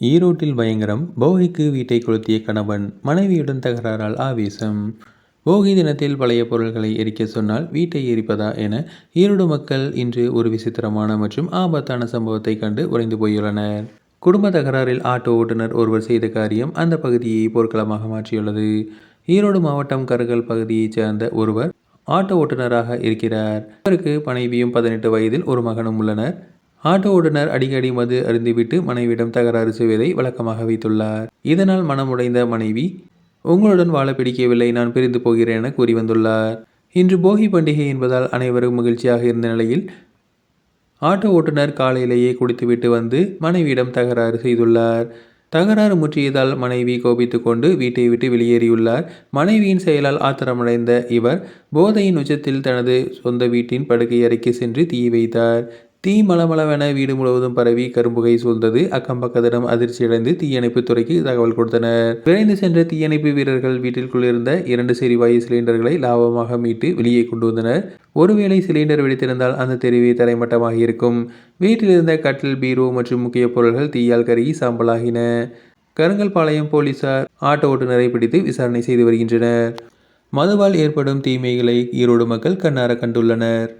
ஈரோட்டில் பயங்கரம். போகிக்கு வீட்டை கொளுத்திய கணவன், மனைவியுடன் தகராறால் ஆவேசம். போகி தினத்தில் பழைய பொருட்களை எரிக்க சொன்னால் வீட்டை எரிப்பதா என ஈரோடு மக்கள் இன்று ஒரு விசித்திரமான மற்றும் ஆபத்தான சம்பவத்தை கண்டு உறைந்து போயுள்ளனர். குடும்ப தகராறில் ஆட்டோ ஓட்டுநர் ஒருவர் செய்த காரியம் அந்த பகுதியை போர்க்களமாக மாற்றியுள்ளது. ஈரோடு மாவட்டம் கருங்கல் பகுதியைச் சேர்ந்த ஒருவர் ஆட்டோ ஓட்டுநராக இருக்கிறார். அவருக்கு மனைவியும் 18 வயதில் ஒரு மகனும் உள்ளனர். ஆட்டோ ஓட்டுநர் அடிக்கடி மது அருந்திவிட்டு மனைவியிடம் தகராறு செய்வதை வழக்கமாக வைத்துள்ளார். இதனால் மனமுடைந்த மனைவி, உங்களுடன் வாழ பிடிக்கவில்லை, நான் பிரிந்து போகிறேன் என கூறி வந்துள்ளார். இன்று போகி பண்டிகை என்பதால் அனைவரும் மகிழ்ச்சியாக இருந்த நிலையில் ஆட்டோ ஓட்டுநர் காலையிலேயே குடித்துவிட்டு வந்து மனைவியிடம் தகராறு செய்துள்ளார். தகராறு முற்றியதால் மனைவி கோபித்துக் கொண்டு வீட்டை விட்டு வெளியேறியுள்ளார். மனைவியின் செயலால் ஆத்திரமடைந்த இவர் போதையின் உச்சத்தில் தனது சொந்த வீட்டின் படுக்கை அறைக்கு சென்று தீ வைத்தார். தீ மளமளவென வீடு முழுவதும் பரவி கரும்புகை சூழ்ந்தது. அக்கம் பக்கத்திடம் அதிர்ச்சியடைந்து தீயணைப்பு துறைக்கு தகவல் கொடுத்தனர். விரைந்து சென்ற தீயணைப்பு வீரர்கள் வீட்டிற்குள் இருந்த 2 எரிவாயு சிலிண்டர்களை லாபமாக மீட்டு வெளியே கொண்டு வந்தனர். ஒருவேளை சிலிண்டர் வெடித்திருந்தால் அந்த தெருவே தரைமட்டமாக இருக்கும். வீட்டில் இருந்த கட்டில், பீரோ மற்றும் முக்கிய பொருட்கள் தீயால் கருகி சாம்பலாகின. கருங்கல்பாளையம் போலீசார் ஆட்டோ ஓட்டுநரை பிடித்து விசாரணை செய்து வருகின்றனர். மதுவால் ஏற்படும் தீமைகளை ஈரோடு மக்கள் கண்ணார கண்டுள்ளனர்.